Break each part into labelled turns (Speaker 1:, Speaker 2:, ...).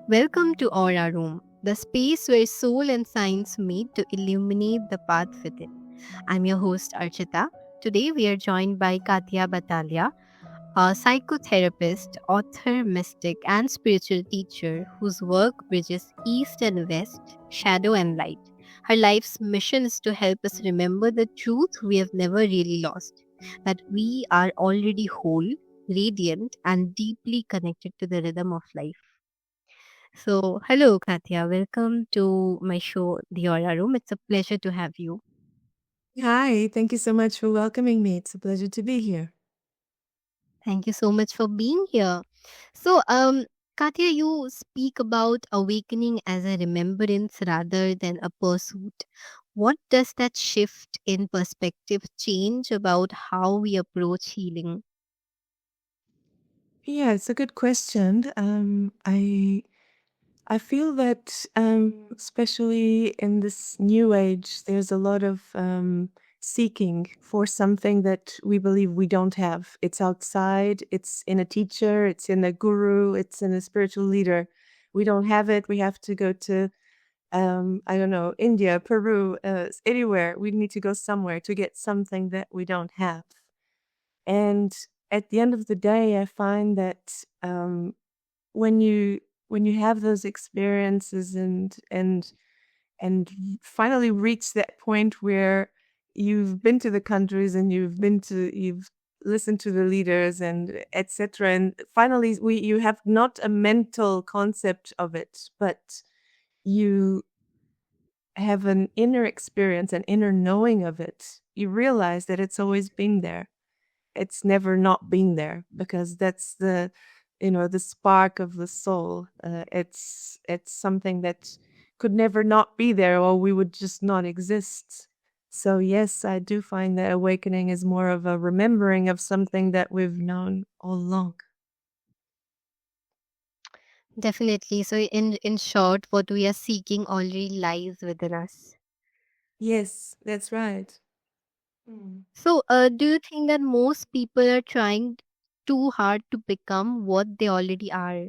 Speaker 1: Welcome to Aura Room, the space where soul and science meet to illuminate the path within. I'm your host, Archita. Today we are joined by Katia Batalha, a psychotherapist, author, mystic, and spiritual teacher whose work bridges East and West, shadow and light. Her life's mission is to help us remember the truth we have never really lost, that we are already whole, radiant, and deeply connected to the rhythm of life. So, hello, Katya. Welcome to my show, The Aura Room. It's a pleasure to have you.
Speaker 2: Hi, thank you so much for welcoming me. It's a pleasure to be here.
Speaker 1: Thank you so much for being here. So, Katya, you speak about awakening as a remembrance rather than a pursuit. What does that shift in perspective change about how we approach healing?
Speaker 2: Yeah, it's a good question. I feel that especially in this new age, there's a lot of seeking for something that we believe we don't have. It's outside. It's in a teacher. It's in a guru. It's in a spiritual leader. We don't have it. We have to go to I don't know, India, Peru, anywhere. We need to go somewhere to get something that we don't have. And at the end of the day, I find that when you when you have those experiences and finally reach that point where you've been to the countries and you've listened to the leaders and etc. And finally, we you have not a mental concept of it, but you have an inner experience, an inner knowing of it. You realize that it's always been there, it's never not been there because that's the the spark of the soul. It's something that could never not be there or we would just not exist. So yes, I do find that awakening is more of a remembering of something that we've known all along.
Speaker 1: Definitely. So, in short, what we are seeking already lies within us.
Speaker 2: Yes, that's right. Mm.
Speaker 1: So, do you think that most people are trying too hard to become what they already are?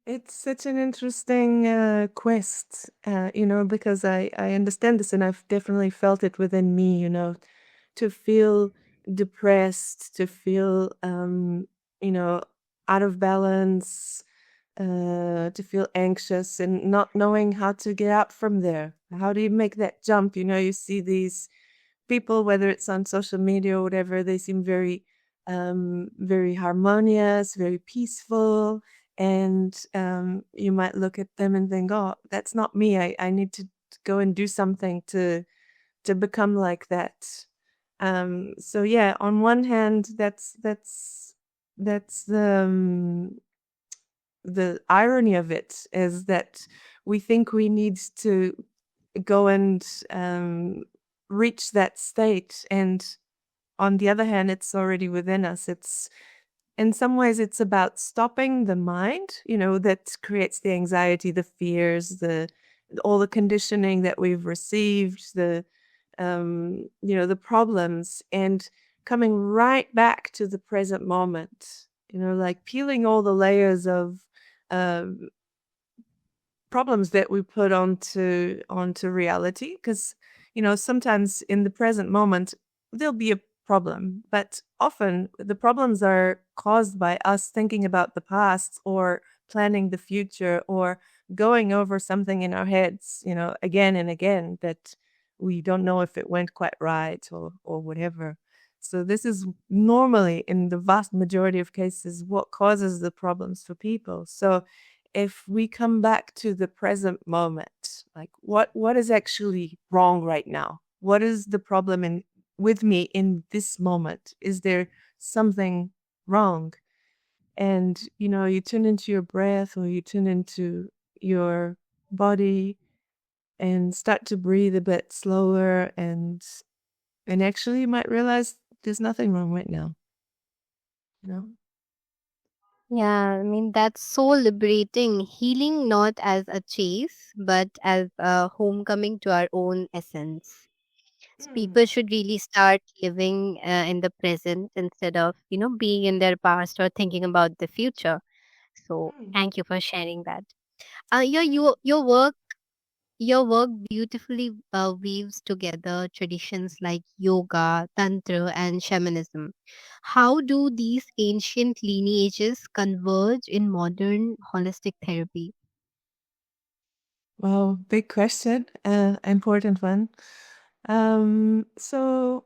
Speaker 2: It's such an interesting quest, because I understand this and I've definitely felt it within me, to feel depressed, to feel, you know, out of balance, to feel anxious and not knowing how to get out from there. How do you make that jump? You see these people, whether it's on social media or whatever, they seem very harmonious, very peaceful. And you might look at them and think, oh, that's not me. I need to go and do something to become like that. So yeah, on one hand, that's the irony of it is that we think we need to go and reach that state, and on the other hand, it's already within us. It's in some ways it's about stopping the mind, that creates the anxiety, the fears, the all the conditioning that we've received, the problems, and coming right back to the present moment, like peeling all the layers of um problems that we put onto reality, because sometimes in the present moment there'll be a problem, but often the problems are caused by us thinking about the past or planning the future or going over something in our heads, again and again, that we don't know if it went quite right or whatever. So this is normally, in the vast majority of cases, what causes the problems for people. So if we come back to the present moment, like what is actually wrong right now? What is the problem in with me in this moment? Is there something wrong? And you tune into your breath or you tune into your body and start to breathe a bit slower, and actually you might realize there's nothing wrong right now, you know?
Speaker 1: Yeah, I mean, that's so liberating. Healing not as a chase, but as a homecoming to our own essence. So
Speaker 2: Mm.
Speaker 1: people should really start living in the present instead of, being in their past or thinking about the future. So
Speaker 2: Mm.
Speaker 1: thank you for sharing that. Your work beautifully weaves together traditions like yoga, tantra, and shamanism. How do these ancient lineages converge in modern holistic therapy?
Speaker 2: Well, big question, important one. So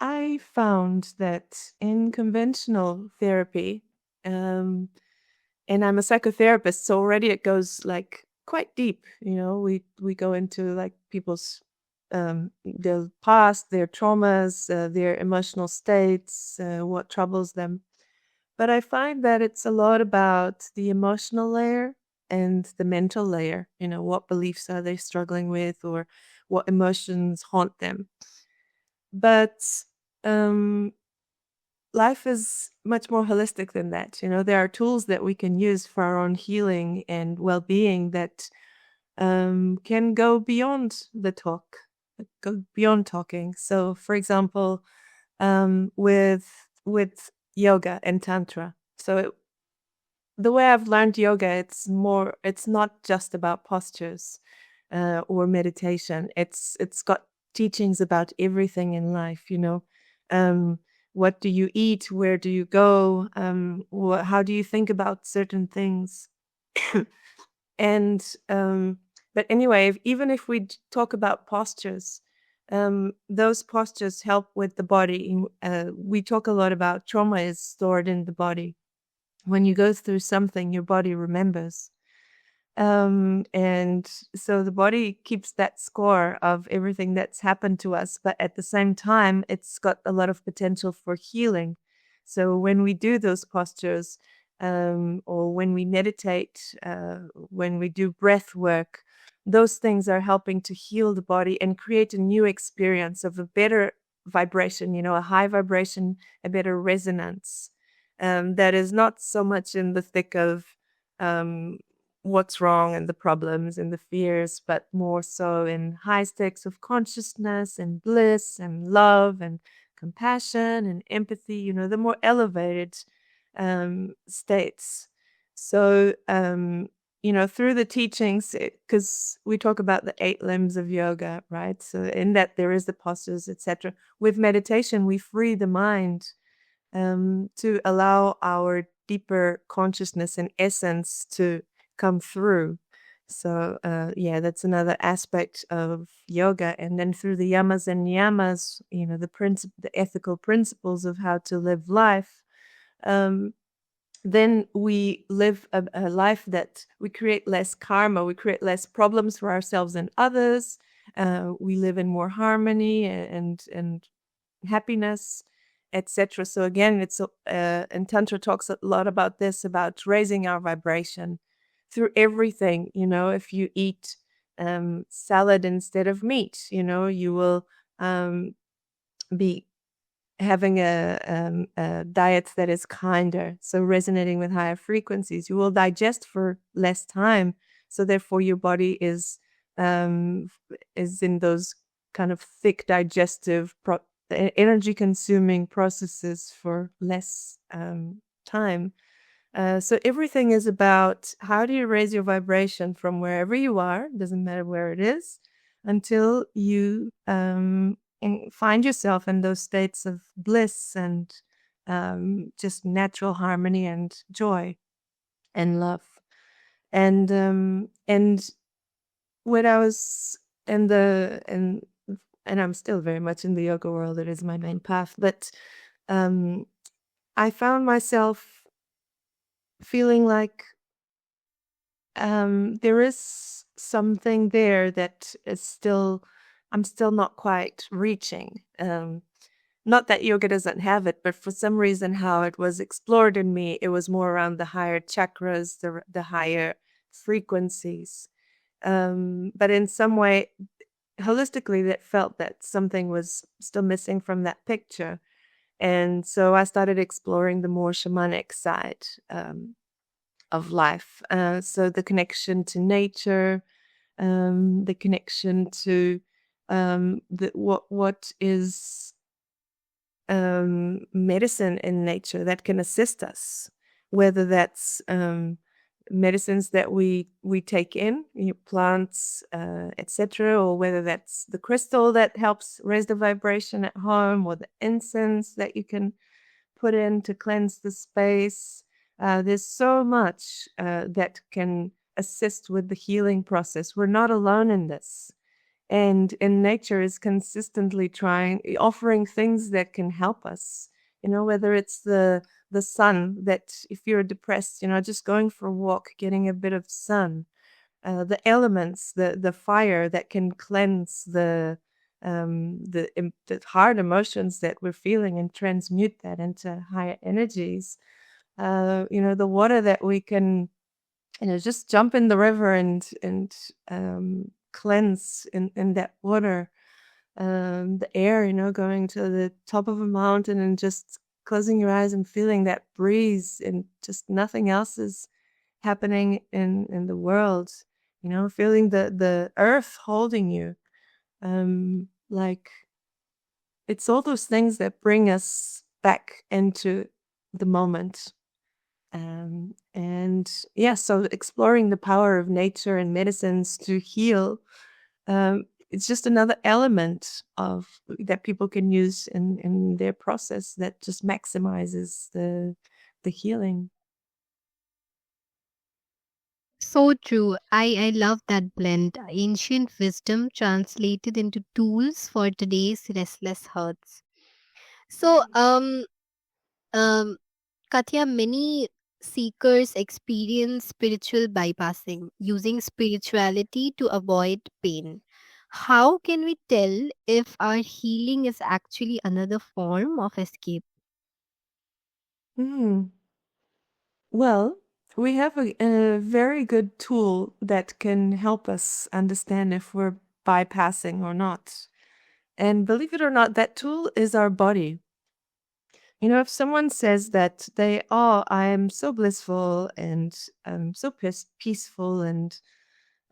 Speaker 2: I found that in conventional therapy, um, and I'm a psychotherapist, so already it goes like quite deep. We go into like people's their past, their traumas, their emotional states, what troubles them. But I find that it's a lot about the emotional layer and the mental layer. What beliefs are they struggling with, or what emotions haunt them. But um, life is much more holistic than that. There are tools that we can use for our own healing and well being that can go beyond the talk, go beyond talking. So, for example, with yoga and tantra. The way I've learned yoga, it's not just about postures or meditation. It's got teachings about everything in life. Um, what do you eat? Where do you go? How do you think about certain things? and but anyway, even if we talk about postures, those postures help with the body. We talk a lot about trauma is stored in the body. When you go through something, your body remembers. And so the body keeps that score of everything that's happened to us, but at the same time, it's got a lot of potential for healing. So when we do those postures, or when we meditate, when we do breath work, those things are helping to heal the body and create a new experience of a better vibration, a high vibration, a better resonance, that is not so much in the thick of um, what's wrong and the problems and the fears, but more so in high stakes of consciousness and bliss and love and compassion and empathy, the more elevated states. So, through the teachings, because we talk about the 8 limbs of yoga, right? So, in that there is the postures, etc. With meditation, we free the mind to allow our deeper consciousness and essence to come through. So, yeah, that's another aspect of yoga. And then through the yamas and niyamas, the ethical principles of how to live life. Um, then we live a life that we create less karma, we create less problems for ourselves and others. We live in more harmony and happiness, etc. So again, and Tantra talks a lot about this, about raising our vibration through everything. If you eat salad instead of meat, you will be having a diet that is kinder, so resonating with higher frequencies. You will digest for less time, so therefore your body is in those kind of thick digestive energy consuming processes for less time. So everything is about how do you raise your vibration from wherever you are, doesn't matter where it is, until you and find yourself in those states of bliss and just natural harmony and joy and love. And when I was in the and I'm still very much in the yoga world, it is my main path, but um I found myself feeling like there is something there that is still I'm still not quite reaching. Not that yoga doesn't have it, but for some reason, how it was explored in me, it was more around the higher chakras, the higher frequencies. But in some way, holistically, that felt that something was still missing from that picture. And so I started exploring the more shamanic side of life. So the connection to nature, the connection to what is medicine in nature that can assist us whether that's medicines that we take in, plants, etc., or whether that's the crystal that helps raise the vibration at home, or the incense that you can put in to cleanse the space. There's so much that can assist with the healing process. We're not alone in this. And in nature is consistently offering things that can help us. Whether it's the sun, that if you're depressed, just going for a walk, getting a bit of sun, the elements, the fire that can cleanse the hard emotions that we're feeling and transmute that into higher energies. The water that we can, just jump in the river and cleanse in that water. The air, going to the top of a mountain and just closing your eyes and feeling that breeze, and just nothing else is happening in the world. Feeling the earth holding you. Like, it's all those things that bring us back into the moment. And yeah, so exploring the power of nature and medicines to heal, it's just another element of that people can use in their process that just maximizes the healing.
Speaker 1: So true. I love that blend. Ancient wisdom translated into tools for today's restless hearts. So, Katya, many seekers experience spiritual bypassing, using spirituality to avoid pain. How can we tell if our healing is actually another form of escape?
Speaker 2: Hmm. Well, we have a very good tool that can help us understand if we're bypassing or not. And believe it or not, that tool is our body. If someone says that I am so blissful and so peaceful, and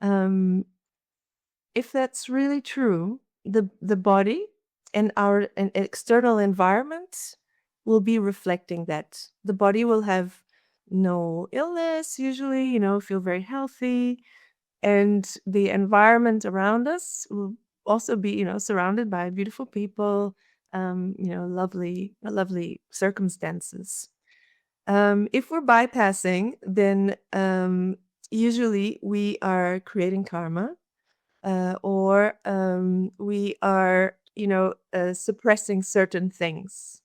Speaker 2: um, if that's really true, the body and our and external environment will be reflecting that. The body will have no illness, usually, feel very healthy, and the environment around us will also be, surrounded by beautiful people, lovely circumstances. If we're bypassing, then usually we are creating karma, or we are, suppressing certain things.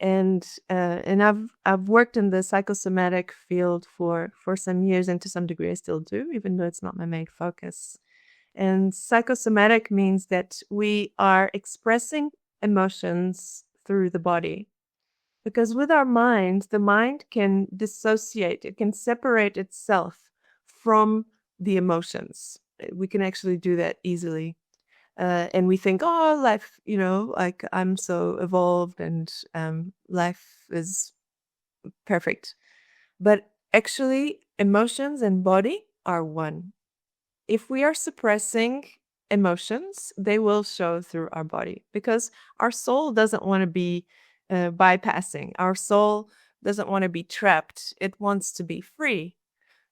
Speaker 2: And I've worked in the psychosomatic field for some years, and to some degree I still do, even though it's not my main focus. And psychosomatic means that we are expressing emotions through the body. Because with our mind, the mind can dissociate, it can separate itself from the emotions. We can actually do that easily. And we think, oh, life, like, I'm so evolved, and life is perfect. But actually, emotions and body are one. If we are suppressing emotions, they will show through our body, because our soul doesn't want to be bypassing. Our soul doesn't want to be trapped. It wants to be free.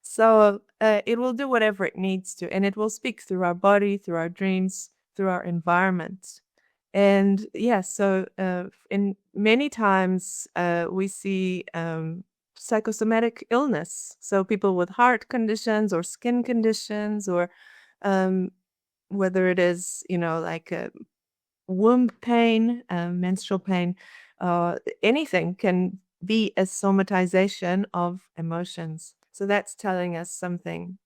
Speaker 2: So it will do whatever it needs to, and it will speak through our body, through our dreams, through our environment. And yeah, so in many times we see psychosomatic illness. So people with heart conditions or skin conditions, or um, whether it is, like a womb pain, menstrual pain, anything can be a somatization of emotions. So that's telling us something.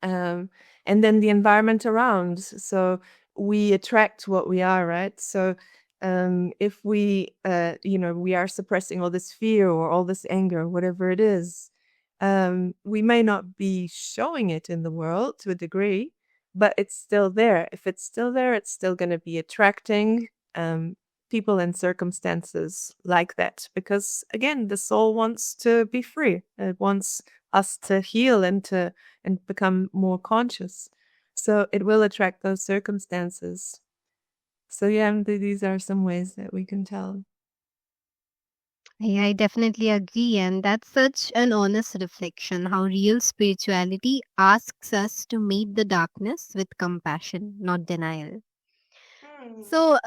Speaker 2: um, and then the environment around. So we attract what we are, right? So if we are suppressing all this fear or all this anger, whatever it is, we may not be showing it in the world to a degree, but it's still there. If it's still there, it's still going to be attracting people and circumstances like that, because again, the soul wants to be free. It wants us to heal and become more conscious. So it will attract those circumstances. So yeah, these are some ways that we can tell.
Speaker 1: I definitely agree, and that's such an honest reflection how real spirituality asks us to meet the darkness with compassion, not denial. So,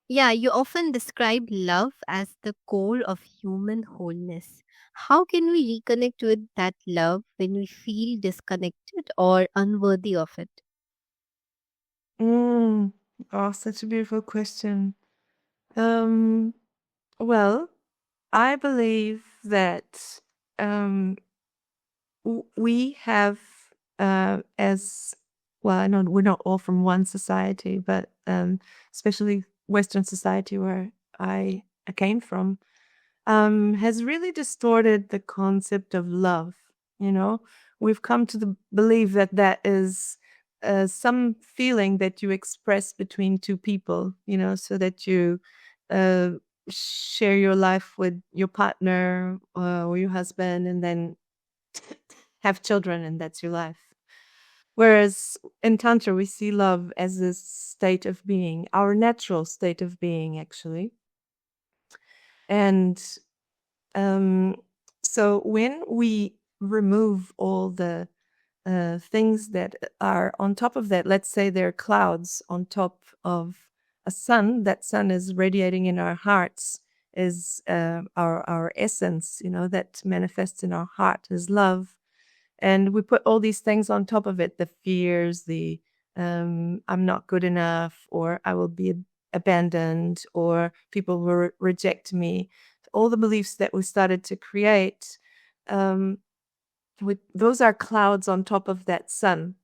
Speaker 1: yeah, you often describe love as the core of human wholeness. How can we reconnect with that love when we feel disconnected or unworthy of it?
Speaker 2: Mm. Oh, such a beautiful question. Um, well, I believe that um, we have, as well, I know we're not all from one society, but especially Western society where I came from, has really distorted the concept of love. You know, we've come to the believe that that is some feeling that you express between two people. You know, so that you uh, share your life with your partner or your husband, and then have children, and that's your life. Whereas in Tantra, we see love as a state of being, our natural state of being, actually. And Um, so when we remove all the things that are on top of that, let's say there are clouds on top of a sun, that sun is radiating in our hearts, is our essence, you know, that manifests in our heart is love. And we put all these things on top of it, the fears, the I'm not good enough, or I will be abandoned, or people will reject me. All the beliefs that we started to create, um, those are clouds on top of that sun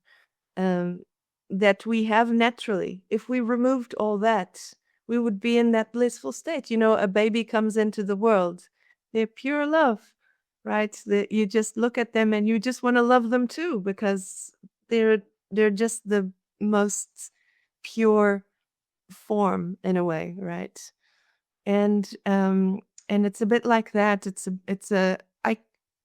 Speaker 2: um, that we have naturally. If we removed all that, we would be in that blissful state. You know, a baby comes into the world, they're pure love, right? You just look at them and you just want to love them too because they're they're just the most pure form in a way, right? And it's a bit like that. It's a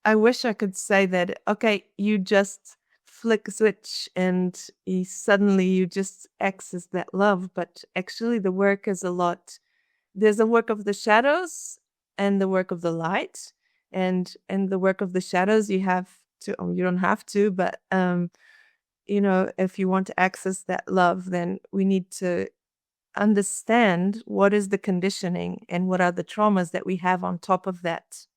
Speaker 2: I wish I could say that, okay, you just flick a switch and suddenly you just access that love. But actually, the work is a lot. There's a work of the shadows and the work of the light. And the work of the shadows, you have to, you don't have to, but, you know, if you want to access that love, then we need to understand what is the conditioning and what are the traumas that we have on top of that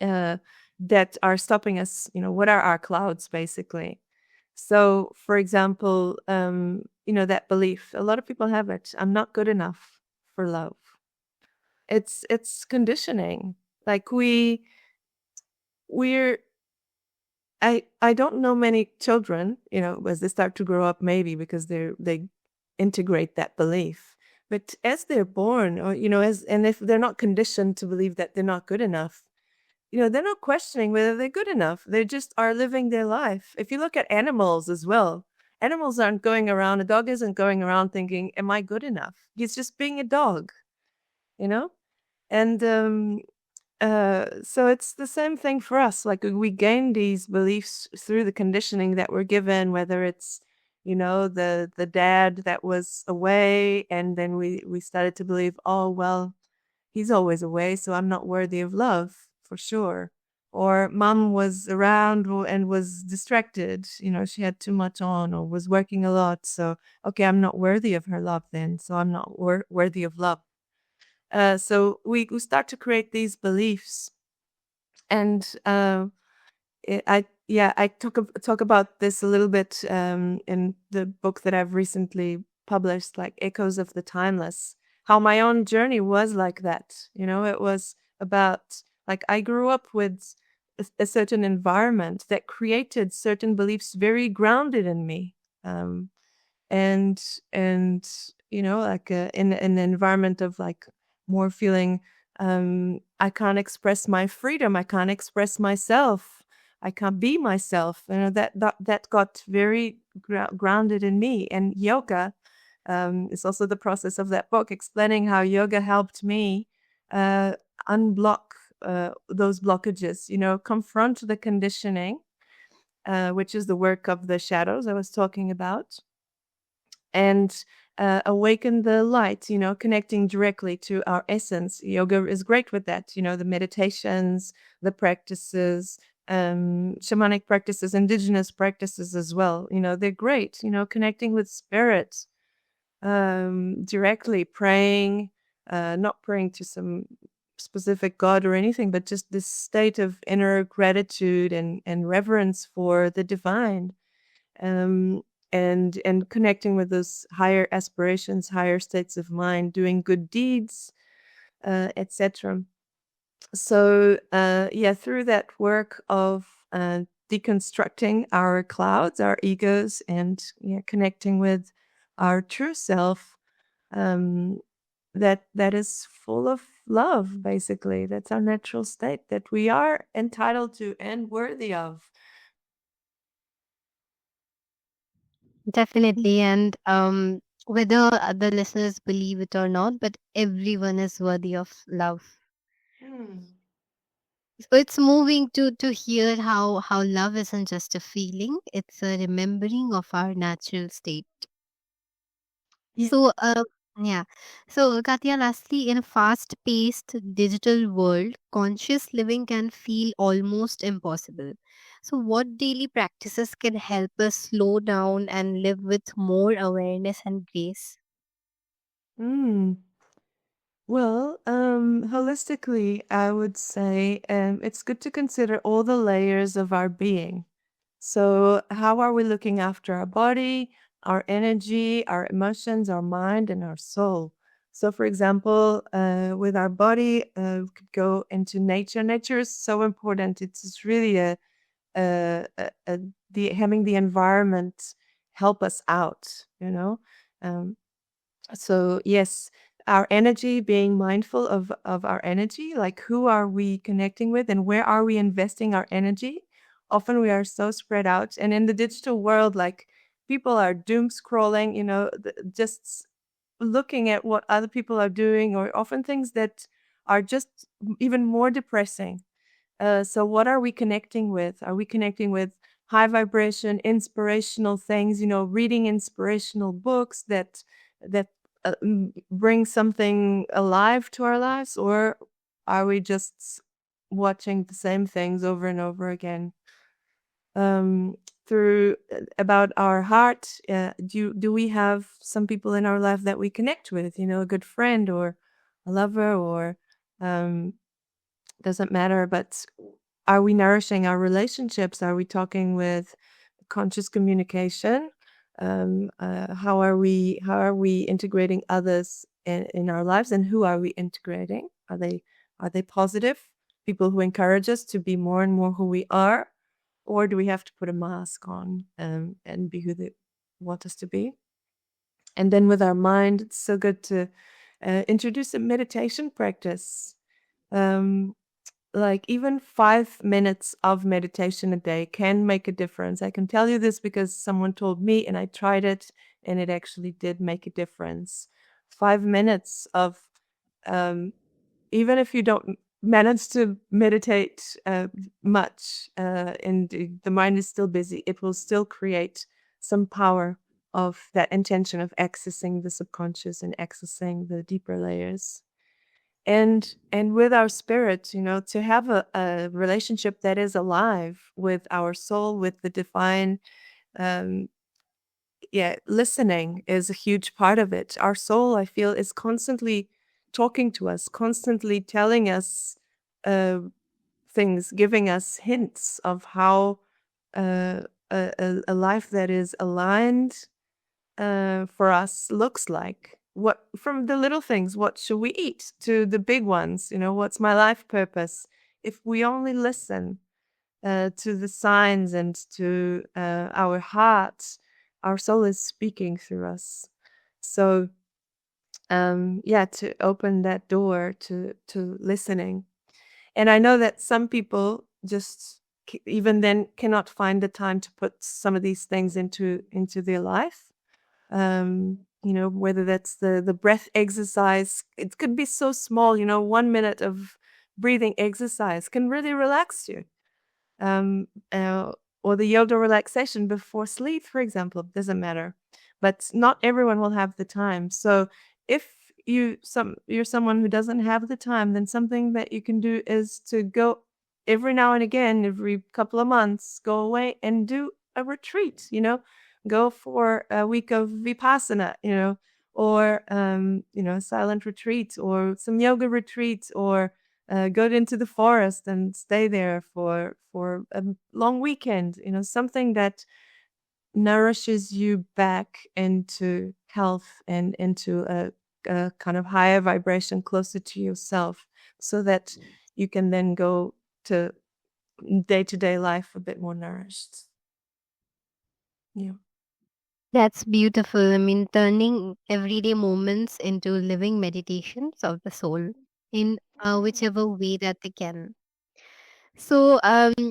Speaker 2: uh, that are stopping us. You know, what are our clouds basically? So, for example, you know, that belief, a lot of people have it. I'm not good enough for love. It's conditioning. Like we're I don't know many children, you know, as they start to grow up, maybe because they integrate that belief. But as they're born, or you know, as and if they're not conditioned to believe that they're not good enough, you know, they're not questioning whether they're good enough. They just are living their life. If you look at animals as well, animals aren't going around. A dog isn't going around thinking, "Am I good enough?" He's just being a dog, you know. And so it's the same thing for us. Like we gain these beliefs through the conditioning that we're given, whether it's, you know, the dad that was away, and then we started to believe, oh well, he's always away, so I'm not worthy of love for sure. Or mom was around and was distracted, you know, she had too much on or was working a lot, so okay, I'm not worthy of her love then, so I'm not worthy of love. So we start to create these beliefs and I yeah, I talk about this a little bit in the book that I've recently published, like Echoes of the Timeless. How my own journey was like that. You know, it was about like I grew up with a certain environment that created certain beliefs very grounded in me. Um, and and you know, like in an environment of like more feeling I can't express my freedom, I can't express myself, I can't be myself, you know, that got very grounded in me. And yoga is also the process of that book explaining how yoga helped me uh unblock those blockages, you know, confront the conditioning, which is the work of the shadows I was talking about, and awaken the light, connecting directly to our essence. Yoga is great with that, the meditations, the practices, shamanic practices, indigenous practices as well. They're great, connecting with spirit, directly praying, not praying to some specific god or anything, but just this state of inner gratitude and reverence for the divine, um, and connecting with those higher aspirations, higher states of mind, doing good deeds, etc. So yeah, through that work of deconstructing our clouds, our egos, and connecting with our true self, um, that is full of love. Basically, that's our natural state that we are entitled to and worthy of.
Speaker 1: Definitely. And whether other listeners believe it or not, but everyone is worthy of love.
Speaker 2: Hmm.
Speaker 1: So it's moving to hear how love isn't just a feeling, it's a remembering of our natural state.
Speaker 2: Yeah.
Speaker 1: So, yeah. So, Katya, lastly, in a fast paced digital world, conscious living can feel almost impossible. So, what daily practices can help us slow down and live with more awareness and grace?
Speaker 2: Mm. Well, holistically, I would say it's good to consider all the layers of our being. So, how are we looking after our body, our energy, our emotions, our mind, and our soul? So, for example, with our body, we could go into nature. Nature is so important. It's really the having the environment help us out. Um, so yes, our energy, being mindful of our energy, like who are we connecting with and where are we investing our energy? Often we are so spread out, and in the digital world, like people are doom scrolling, just looking at what other people are doing, or often things that are just even more depressing. So what are we connecting with? Are we connecting with high vibration, inspirational things? Reading inspirational books that bring something alive to our lives, or are we just watching the same things over and over again? Um, through about our heart, do we have some people in our life that we connect with? A good friend or a lover, or um, doesn't matter, but are we nourishing our relationships? Are we talking with conscious communication? How are we integrating others in our lives, and who are we integrating? Are they positive people who encourage us to be more and more who we are, or do we have to put a mask on, and be who they want us to be? And then with our mind, it's so good to introduce a meditation practice. Um, like even 5 minutes of meditation a day can make a difference. I can tell you this because someone told me and I tried it, and it actually did make a difference. 5 minutes of, um, even if you don't manage to meditate much, and the mind is still busy, it will still create some power of that intention of accessing the subconscious and accessing the deeper layers. And with our spirit, to have a relationship that is alive with our soul, with the divine. um yeah, listening is a huge part of it. Our soul, I feel, is constantly talking to us, constantly telling us uh things, giving us hints of how a life that is aligned for us looks like. What, from the little things, what should we eat, to the big ones, what's my life purpose? If we only listen to the signs and to our hearts, our soul is speaking through us. So yeah, to open that door to listening. And I know that some people just even then cannot find the time to put some of these things into their life. Whether that's the breath exercise, it could be so small. 1 minute of breathing exercise can really relax you. um, uh, or the yoga relaxation before sleep, for example, doesn't matter. but not everyone will have the time. So if you're someone who doesn't have the time, then something that you can do is to go every now and again, every couple of months, go away and do a retreat, go for a week of vipassana, or silent retreat or some yoga retreat, or go into the forest and stay there for a long weekend, something that nourishes you back into health and into a kind of higher vibration closer to yourself, so that you can then go to day-to-day life a bit more nourished. Yeah.
Speaker 1: That's beautiful. I mean, turning everyday moments into living meditations of the soul in whichever way that they can. So,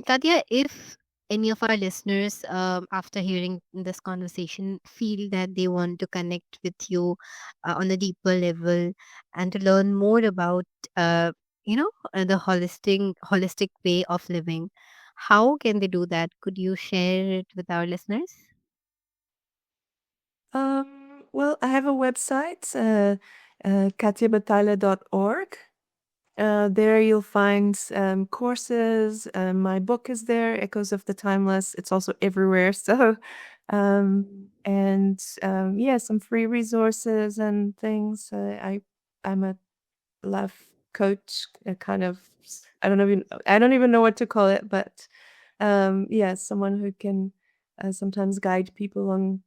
Speaker 1: Katya, if any of our listeners, after hearing this conversation, feel that they want to connect with you on a deeper level and to learn more about, the holistic way of living, how can they do that? Could you share it with our listeners?
Speaker 2: Well, I have a website, catiabatalha.org. There you'll find courses. My book is there, Echoes of the Timeless. It's also everywhere. So, and yeah, some free resources and things. I'm a life coach, a kind of, I don't even know what to call it, but yeah, someone who can sometimes guide people on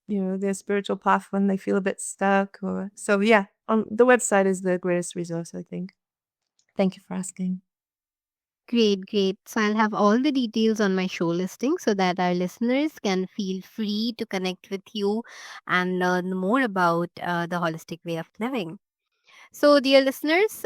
Speaker 2: their spiritual path when they feel a bit stuck. Or so yeah, on the website is the greatest resource, I think. Thank you for asking.
Speaker 1: Great, great. So I'll have all the details on my show listing so that our listeners can feel free to connect with you and learn more about the holistic way of living. So, dear listeners,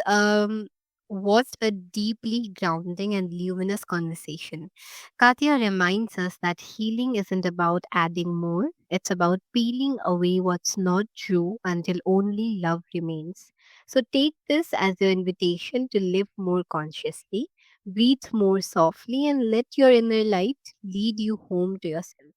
Speaker 1: what a deeply grounding and luminous conversation. Katya reminds us that healing isn't about adding more, it's about peeling away what's not true until only love remains. So, take this as your invitation to live more consciously, breathe more softly, and let your inner light lead you home to yourself.